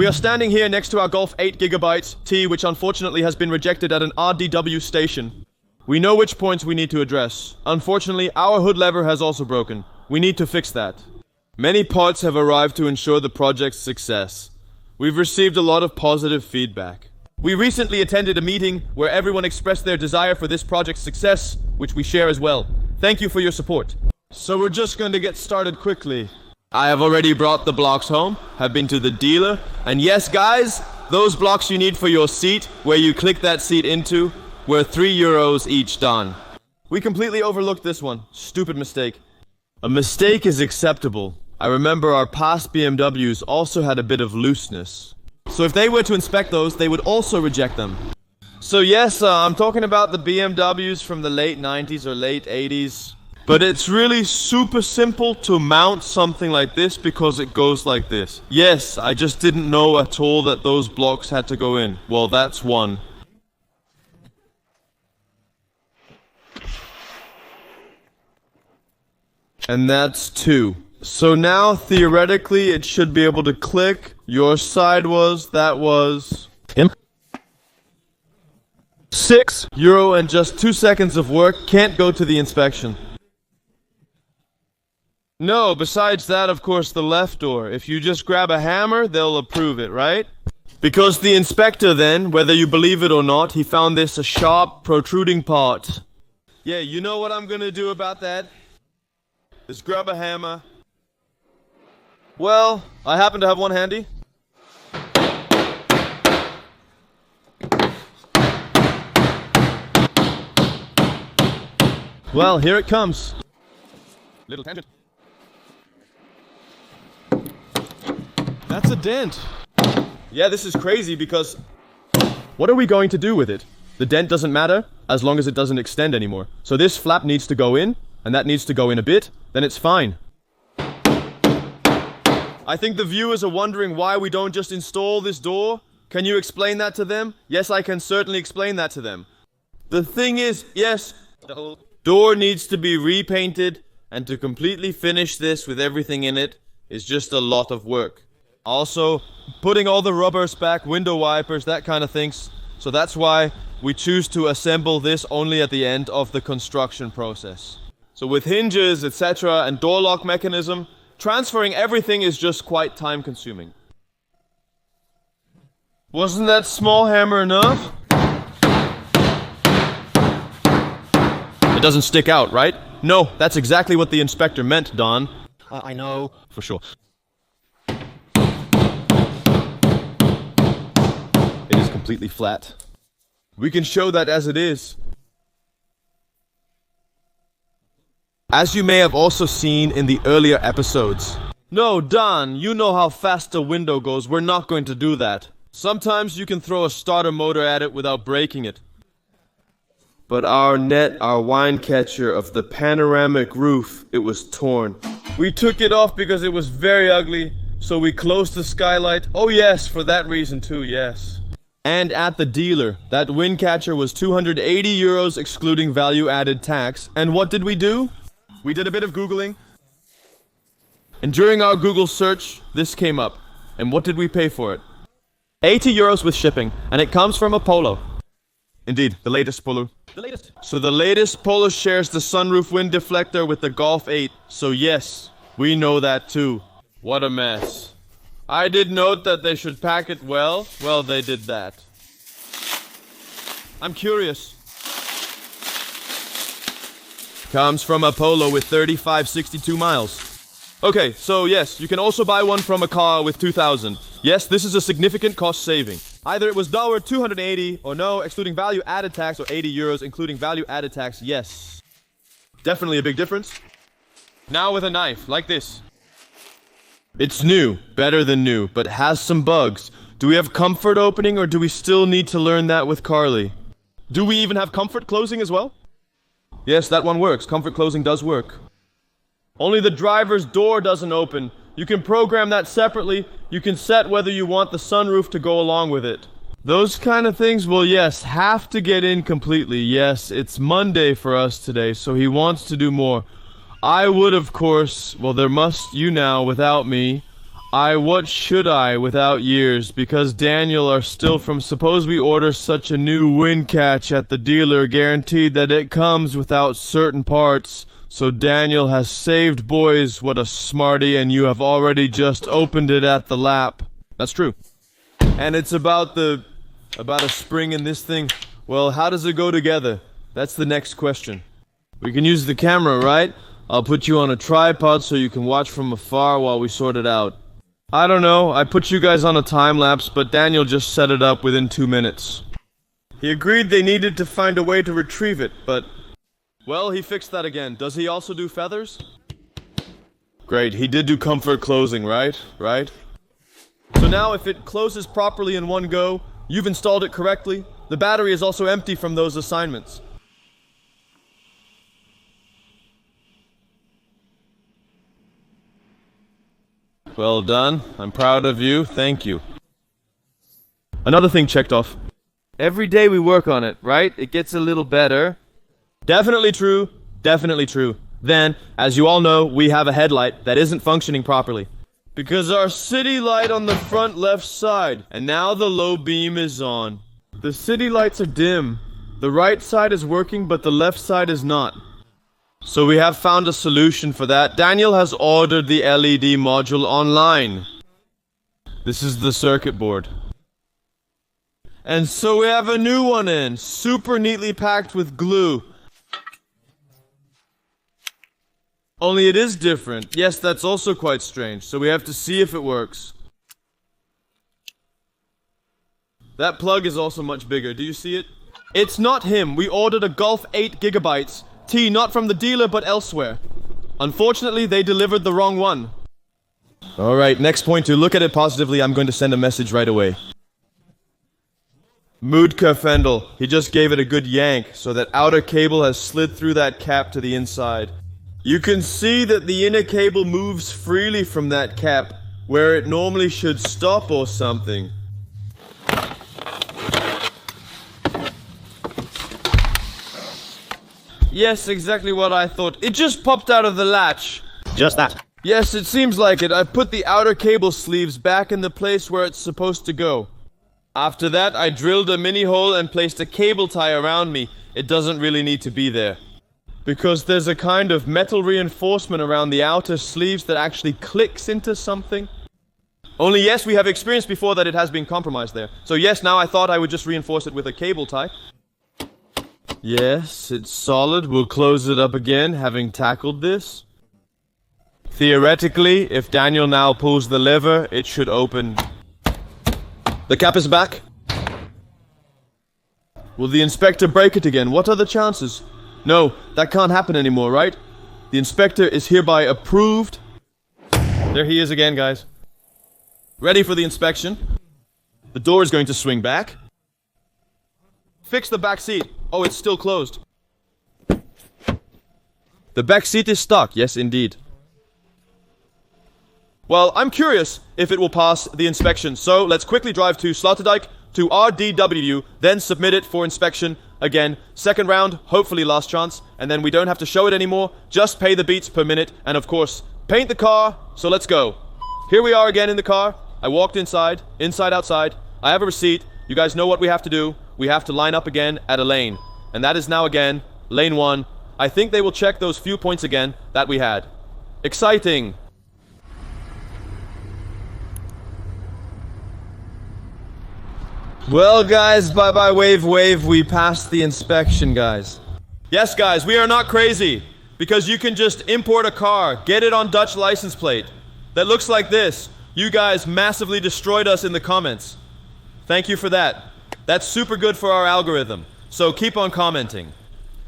We are standing here next to our Golf 8GB T, which unfortunately has been rejected at an RDW station. We know which points we need to address. Unfortunately, our hood lever has also broken. We need to fix that. Many parts have arrived to ensure the project's success. We've received a lot of positive feedback. We recently attended a meeting where everyone expressed their desire for this project's success, which we share as well. Thank you for your support. So we're just going to get started quickly. I have already brought the blocks home, have been to the dealer, and yes guys, those blocks you need for your seat, where you click that seat into, were €3 each done. We completely overlooked this one. Stupid mistake. A mistake is acceptable. I remember our past BMWs also had a bit of looseness. So if they were to inspect those, they would also reject them. So yes, I'm talking about the BMWs from the late 90s or late 80s. But it's really super simple to mount something like this because it goes like this. Yes, I just didn't know at all that those blocks had to go in. Well, that's one. And that's two. So now, theoretically, it should be able to click. Your side was, that was... him. €6 and just 2 seconds of work can't go to the inspection. No, besides that, of course, the left door. If you just grab a hammer, they'll approve it, right? Because the inspector then, whether you believe it or not, he found this a sharp, protruding part. Yeah, you know what I'm gonna do about that? Just grab a hammer. Well, I happen to have one handy. Well, here it comes. Little tangent. That's a dent. Yeah, this is crazy because... what are we going to do with it? The dent doesn't matter as long as it doesn't extend anymore. So this flap needs to go in, and that needs to go in a bit, then it's fine. I think the viewers are wondering why we don't just install this door. Can you explain that to them? Yes, I can certainly explain that to them. The thing is, yes, the whole door needs to be repainted, and to completely finish this with everything in it is just a lot of work. Also, putting all the rubbers back, window wipers, that kind of things. So that's why we choose to assemble this only at the end of the construction process. So with hinges, etc., and door lock mechanism, transferring everything is just quite time consuming. Wasn't that small hammer enough? It doesn't stick out, right? No, that's exactly what the inspector meant, Don. I know. For sure. It is completely flat. We can show that as it is. As you may have also seen in the earlier episodes. No, Don, you know how fast a window goes. We're not going to do that. Sometimes you can throw a starter motor at it without breaking it. But our wine catcher of the panoramic roof, it was torn. We took it off because it was very ugly, so we closed the skylight. Oh yes, for that reason too, yes. And at the dealer, that wind catcher was €280 excluding value-added tax. And what did we do? We did a bit of Googling. And during our Google search, this came up. And what did we pay for it? €80 with shipping, and it comes from a Polo. Indeed, the latest Polo. The latest. So the latest Polo shares the sunroof wind deflector with the Golf 8. So yes, we know that too. What a mess. I did note that they should pack it well. Well, they did that. I'm curious. Comes from a Polo with 3562 miles. Okay, so yes, you can also buy one from a car with 2000. Yes, this is a significant cost saving. Either it was $280 or no, excluding value added tax, or €80 including value added tax, yes. Definitely a big difference. Now with a knife, like this. It's new, better than new, but has some bugs. Do we have comfort opening or do we still need to learn that with Carly? Do we even have comfort closing as well? Yes, that one works. Comfort closing does work. Only the driver's door doesn't open. You can program that separately. You can set whether you want the sunroof to go along with it. Those kind of things will, yes, have to get in completely. Yes, it's Monday for us today, so he wants to do more. I would, of course, well, there must, you now, without me, What should I without years, because Daniel are still from suppose we order such a new wind catch at the dealer, guaranteed that it comes without certain parts. So Daniel has saved boys, what a smarty, and you have already just opened it at the lap. That's true. And it's about a spring in this thing. Well, how does it go together? That's the next question. We can use the camera, right? I'll put you on a tripod so you can watch from afar while we sort it out. I don't know, I put you guys on a time-lapse, but Daniel just set it up within 2 minutes. He agreed they needed to find a way to retrieve it, but... Well, he fixed that again. Does he also do feathers? Great, he did do comfort closing, right? So now if it closes properly in one go, you've installed it correctly, the battery is also empty from those assignments. Well done. I'm proud of you. Thank you. Another thing checked off. Every day we work on it, right? It gets a little better. Definitely true. Definitely true. Then, as you all know, we have a headlight that isn't functioning properly. Because our city light on the front left side, and now the low beam is on. The city lights are dim. The right side is working, but the left side is not. So we have found a solution for that. Daniel has ordered the LED module online. This is the circuit board. And so we have a new one in, super neatly packed with glue. Only it is different. Yes, that's also quite strange, so we have to see if it works. That plug is also much bigger, do you see it? It's not him, we ordered a Golf 8 gigabytes. T, not from the dealer, but elsewhere. Unfortunately, they delivered the wrong one. Alright, next point, to look at it positively, I'm going to send a message right away. Moodka Fendel, he just gave it a good yank, so that outer cable has slid through that cap to the inside. You can see that the inner cable moves freely from that cap, where it normally should stop or something. Yes, exactly what I thought. It just popped out of the latch. Just that. Yes, it seems like it. I put the outer cable sleeves back in the place where it's supposed to go. After that, I drilled a mini hole and placed a cable tie around me. It doesn't really need to be there. Because there's a kind of metal reinforcement around the outer sleeves that actually clicks into something. Only yes, we have experienced before that it has been compromised there. So yes, now I thought I would just reinforce it with a cable tie. Yes, it's solid. We'll close it up again, having tackled this. Theoretically, if Daniel now pulls the lever, it should open. The cap is back. Will the inspector break it again? What are the chances? No, that can't happen anymore, right? The inspector is hereby approved. There he is again, guys. Ready for the inspection. The door is going to swing back. Fix the back seat. Oh, it's still closed. The back seat is stuck. Yes, indeed. Well, I'm curious if it will pass the inspection. So, let's quickly drive to Sloterdijk, to RDW, then submit it for inspection. Again, second round, hopefully last chance. And then we don't have to show it anymore. Just pay the beats per minute. And of course, paint the car. So let's go. Here we are again in the car. I walked inside, outside. I have a receipt. You guys know what we have to do. We have to line up again at a lane. And that is now again, lane 1. I think they will check those few points again that we had. Exciting. Well, guys, bye-bye, wave, we passed the inspection, guys. Yes, guys, we are not crazy. Because you can just import a car, get it on Dutch license plate. That looks like this. You guys massively destroyed us in the comments. Thank you for that. That's super good for our algorithm. So keep on commenting.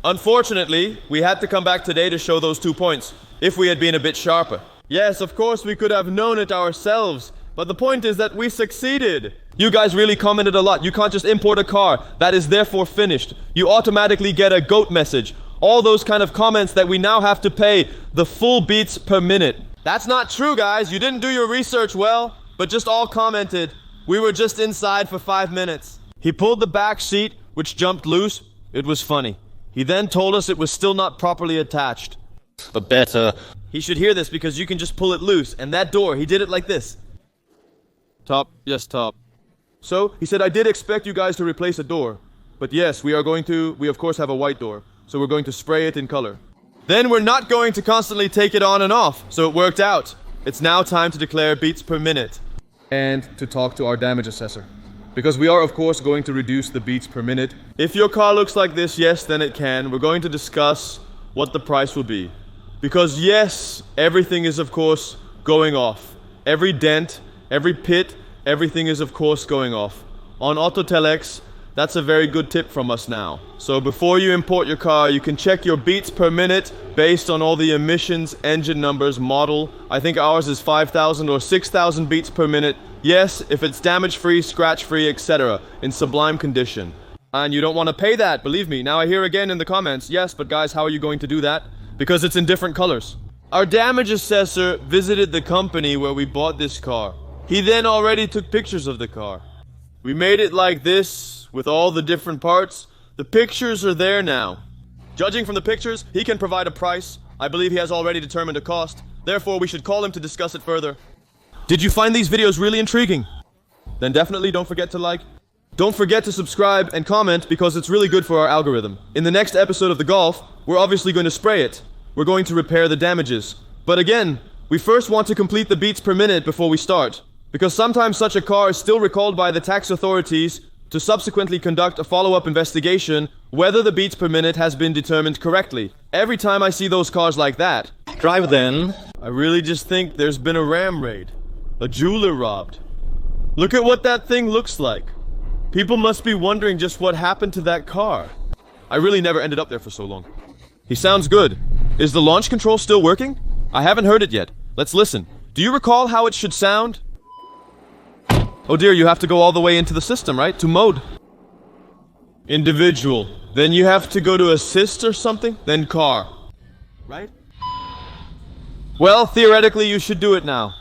Unfortunately, we had to come back today to show those 2 points. If we had been a bit sharper. Yes, of course we could have known it ourselves. But the point is that we succeeded. You guys really commented a lot. You can't just import a car. That is therefore finished. You automatically get a GOAT message. All those kind of comments that we now have to pay the full beats per minute. That's not true, guys. You didn't do your research well, but just all commented. We were just inside for 5 minutes. He pulled the back seat, which jumped loose. It was funny. He then told us it was still not properly attached. But better. He should hear this because you can just pull it loose. And that door, he did it like this. Top. Yes, top. So, he said, I did expect you guys to replace a door. But yes, we of course have a white door. So we're going to spray it in color. Then we're not going to constantly take it on and off. So it worked out. It's now time to declare beats per minute. And to talk to our damage assessor. Because we are of course going to reduce the beats per minute. If your car looks like this, yes, then it can. We're going to discuss what the price will be. Because yes, everything is of course going off. Every dent, every pit, everything is of course going off. On Autotelex, that's a very good tip from us now. So before you import your car, you can check your beats per minute based on all the emissions, engine numbers, model. I think ours is 5,000 or 6,000 beats per minute. Yes, if it's damage-free, scratch-free, etc. in sublime condition. And you don't want to pay that, believe me. Now I hear again in the comments, yes, but guys, how are you going to do that? Because it's in different colors. Our damage assessor visited the company where we bought this car. He then already took pictures of the car. We made it like this, with all the different parts. The pictures are there now. Judging from the pictures, he can provide a price. I believe he has already determined a cost. Therefore, we should call him to discuss it further. Did you find these videos really intriguing? Then definitely don't forget to like. Don't forget to subscribe and comment because it's really good for our algorithm. In the next episode of the Golf, we're obviously going to spray it. We're going to repair the damages. But again, we first want to complete the beats per minute before we start. Because sometimes such a car is still recalled by the tax authorities to subsequently conduct a follow-up investigation whether the beats per minute has been determined correctly. Every time I see those cars like that, Drive then. I really just think there's been a ram raid. A jeweler robbed. Look at what that thing looks like. People must be wondering just what happened to that car. I really never ended up there for so long. He sounds good. Is the launch control still working? I haven't heard it yet. Let's listen. Do you recall how it should sound? Oh dear, you have to go all the way into the system, right? To mode. Individual. Then you have to go to assist or something? Then car. Right? Well, theoretically you should do it now.